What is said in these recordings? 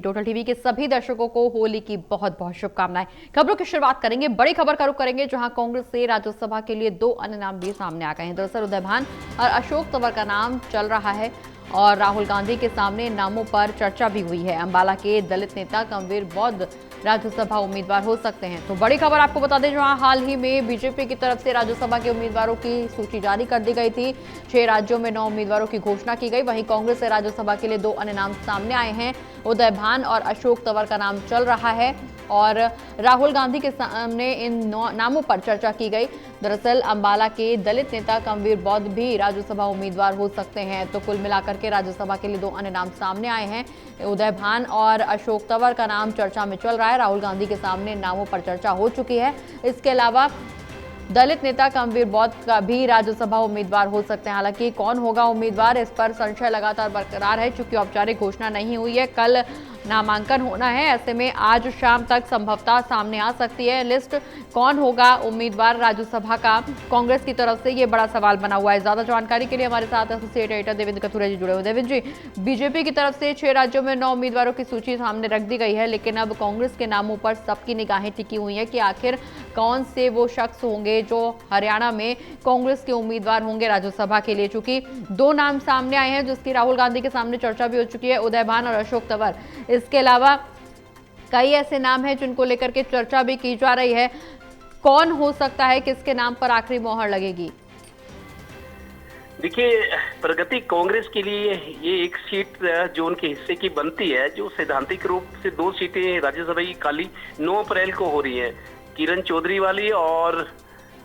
Total TV के सभी दर्शकों को होली की बहुत बहुत शुभकामनाएं। खबरों की शुरुआत करेंगे, बड़ी खबर का रुख करेंगे जहां कांग्रेस से राज्यसभा के लिए दो अन्य नाम भी सामने आ गए हैं। दरअसल उदय भान और अशोक तंवर का नाम चल रहा है और राहुल गांधी के सामने नामों पर चर्चा भी हुई है। अंबाला के दलित नेता कमवीर बौद्ध राज्यसभा उम्मीदवार हो सकते हैं। तो बड़ी खबर आपको बता दें, जहां हाल ही में बीजेपी की तरफ से राज्यसभा के उम्मीदवारों की सूची जारी कर दी गई थी। 6 राज्यों में 9 उम्मीदवारों की घोषणा की गई। वहीं कांग्रेस से राज्यसभा के लिए दो अन्य नाम सामने आए हैं। उदय भान और अशोक तंवर का नाम चल रहा है और राहुल गांधी के सामने इन नामों पर चर्चा की गई। दरअसल अंबाला के दलित नेता कमवीर बौद्ध भी राज्यसभा उम्मीदवार हो सकते हैं। तो कुल मिलाकर के राज्यसभा के लिए दो अन्य नाम सामने आए हैं। उदय भान और अशोक तंवर का नाम चर्चा में चल रहा है। राहुल गांधी के सामने नामों पर चर्चा हो चुकी है। इसके अलावा दलित नेता कमवीर बौद्ध का भी राज्यसभा उम्मीदवार हो सकते हैं। हालांकि कौन होगा उम्मीदवार, इस पर संशय लगातार बरकरार है, क्योंकि औपचारिक घोषणा नहीं हुई है। कल नामांकन होना है, ऐसे में आज शाम तक संभवतः सामने आ सकती है लिस्ट। कौन होगा उम्मीदवार राज्यसभा का कांग्रेस की तरफ से, ये बड़ा सवाल बना हुआ है। ज्यादा जानकारी के लिए हमारे साथ एसोसिएट एडिटर देवेंद्र कथुरिया जी जुड़े हुए। देवेंद्र जी, बीजेपी की तरफ से 6 राज्यों में 9 उम्मीदवारों की सूची सामने रख दी गई है, लेकिन अब कांग्रेस के नामों पर सबकी निगाहें टिकी हुई है कि आखिर कौन से वो शख्स होंगे जो हरियाणा में कांग्रेस के उम्मीदवार होंगे राज्यसभा के लिए। चूंकि दो नाम सामने आए हैं, जिसकी राहुल गांधी के सामने चर्चा भी हो चुकी है, उदय भान और अशोक तंवर। इसके अलावा कई ऐसे नाम हैं जिनको लेकर के चर्चा भी की जा रही है। कौन हो सकता है, किसके नाम पर आखिरी मोहर लगेगी? देखिए, प्रगति कांग्रेस के लिए ये एक सीट जो उनके हिस्से की बनती है, जो सैद्धांतिक रूप से 2 सीटें राज्यसभा की खाली 9 अप्रैल को हो रही है, किरण चौधरी वाली और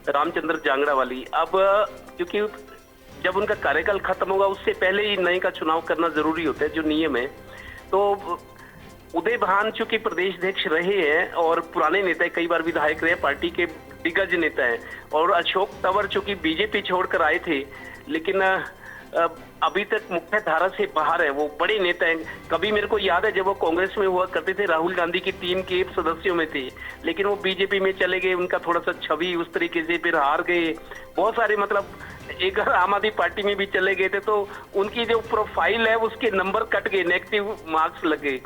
रामचंद्र जांगड़ा वाली। अब क्योंकि जब उनका कार्यकाल खत्म होगा, उससे पहले ही नए का चुनाव करना जरूरी होता है, जो नियम है। तो उदय भान चूंकि प्रदेश अध्यक्ष रहे हैं और पुराने नेता, कई बार विधायक रहे, पार्टी के दिग्गज नेता हैं, और अशोक तंवर चूंकि बीजेपी छोड़कर आए थे, लेकिन अभी तक मुख्य धारा से बाहर है, वो बड़े नेता हैं। कभी मेरे को याद है जब वो कांग्रेस में हुआ करते थे, राहुल गांधी की टीम के सदस्यों में थे, लेकिन वो बीजेपी में चले गए। उनका थोड़ा सा छवि उस तरीके से, फिर हार गए। बहुत सारे मतलब एक आम आदमी पार्टी में भी चले गए थे, तो उनकी जो प्रोफाइल है उसके नंबर कट गए, नेगेटिव मार्क्स लगे।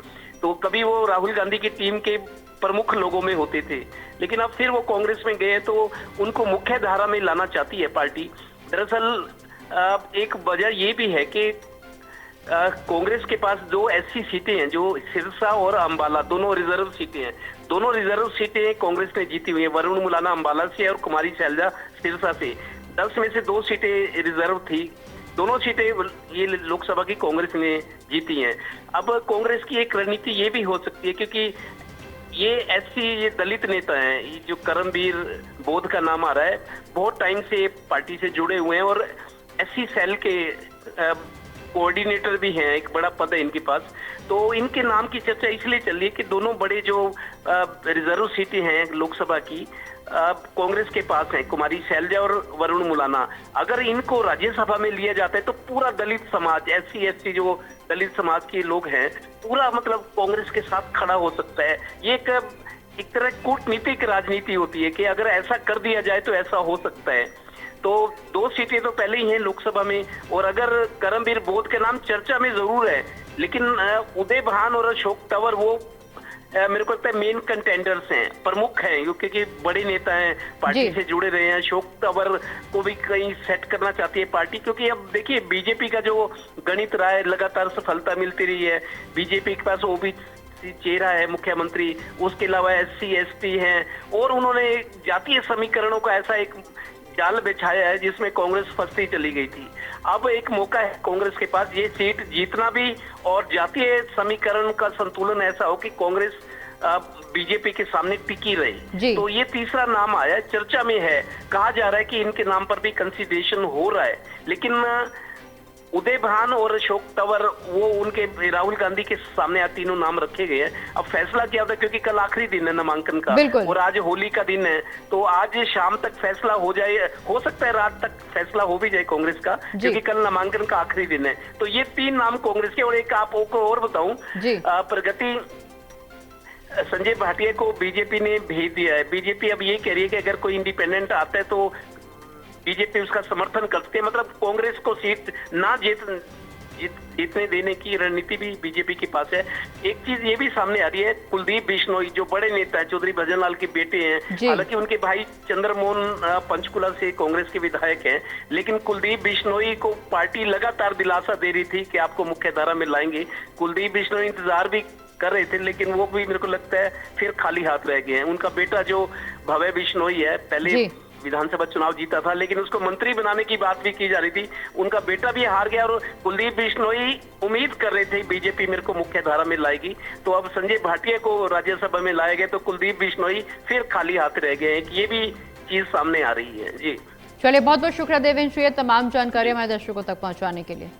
तो कभी वो राहुल गांधी की टीम के प्रमुख लोगों में होते थे, लेकिन अब फिर वो कांग्रेस में गए, तो उनको मुख्य धारा में लाना चाहती है पार्टी। दरअसल एक वजह ये भी है कि कांग्रेस के पास 2 ऐसी सीटें हैं, जो सिरसा और अंबाला, दोनों रिजर्व सीटें हैं। दोनों रिजर्व सीटें कांग्रेस ने जीती हुई है। वरुण मुलाना अंबाला से और कुमारी शैलजा सिरसा से। 10 में से 2 सीटें रिजर्व थी। दोनों सीटें ये लोकसभा की कांग्रेस ने जीती हैं। अब कांग्रेस की एक रणनीति ये भी हो सकती है, क्योंकि ये दलित नेता हैं, ये जो करमवीर बौद्ध का नाम आ रहा है, बहुत टाइम से पार्टी से जुड़े हुए हैं और एससी सेल के कोऑर्डिनेटर भी हैं, एक बड़ा पद है इनके पास। तो इनके नाम की चर्चा इसलिए चल रही है कि दोनों बड़े जो रिजर्व सीटें हैं लोकसभा की, कांग्रेस के पास है, कुमारी शैलजा और वरुण मुलाना। अगर इनको राज्यसभा में लिया जाता है तो पूरा दलित समाज, एससी एसटी जो दलित समाज के लोग हैं, पूरा मतलब कांग्रेस के साथ खड़ा हो सकता है। ये एक तरह कूटनीतिक राजनीति होती है कि अगर ऐसा कर दिया जाए तो ऐसा हो सकता है। तो 2 सीटें तो पहले ही हैं लोकसभा में, और अगर करमवीर बौद्ध के नाम चर्चा में जरूर है, लेकिन उदय भान और अशोक तंवर वो मेरे को लगता है मेन कंटेंडर्स हैं, प्रमुख हैं, क्योंकि बड़े नेता हैं, पार्टी से जुड़े रहे हैं। अशोक तंवर को भी कहीं सेट करना चाहती है पार्टी, क्योंकि अब देखिए बीजेपी का जो गणित रहा है, लगातार सफलता मिलती रही है। बीजेपी के पास ओबीसी चेहरा है मुख्यमंत्री, उसके अलावा एससी एसटी हैं, और उन्होंने जातीय समीकरणों का ऐसा एक जाल बिछाया है जिसमें कांग्रेस फंसती चली गई थी। अब एक मौका है कांग्रेस के पास ये सीट जीतना भी, और जातीय समीकरण का संतुलन ऐसा हो कि कांग्रेस बीजेपी के सामने टिकी रही। तो ये तीसरा नाम आया, चर्चा में है, कहा जा रहा है कि इनके नाम पर भी कंसिडरेशन हो रहा है। लेकिन उदय भान और अशोक तंवर वो उनके राहुल गांधी के सामने तीनों नाम रखे गए हैं। अब फैसला क्या होता है, क्योंकि कल आखिरी दिन है नामांकन का, और आज होली का दिन है, तो आज शाम तक फैसला हो जाए, हो सकता है रात तक फैसला हो भी जाए कांग्रेस का, क्योंकि कल नामांकन का आखिरी दिन है। तो ये 3 नाम कांग्रेस के। और एक आपको और बताऊं, प्रगति संजय भाटिया को बीजेपी ने भेज दिया है। बीजेपी अब ये कह रही है कि अगर कोई इंडिपेंडेंट आता है तो बीजेपी उसका समर्थन करते हैं, मतलब कांग्रेस को सीट ना जीतने देने की रणनीति भी बीजेपी के पास है। एक चीज ये भी सामने आ रही है, कुलदीप बिश्नोई जो बड़े नेता है, चौधरी भजनलाल के बेटे हैं, हालांकि उनके भाई चंद्रमोहन पंचकुला से कांग्रेस के विधायक हैं, लेकिन कुलदीप बिश्नोई को पार्टी लगातार दिलासा दे रही थी कि आपको मुख्य धारा में लाएंगे। कुलदीप बिश्नोई इंतजार भी कर रहे थे, लेकिन वो भी मेरे को लगता है फिर खाली हाथ रह गए हैं। उनका बेटा जो भव्य बिश्नोई है, पहले विधानसभा चुनाव जीता था, लेकिन उसको मंत्री बनाने की बात भी की जा रही थी, उनका बेटा भी हार गया और कुलदीप बिश्नोई उम्मीद कर रहे थे बीजेपी मेरे को मुख्य धारा में लाएगी। तो अब संजय भाटिया को राज्यसभा में लाया गया तो कुलदीप बिश्नोई फिर खाली हाथ रह गए हैं। ये भी चीज सामने आ रही है। जी चलिए, बहुत बहुत शुक्रिया देवेंद्र, ये तमाम जानकारी हमारे दर्शकों तक पहुंचाने के लिए।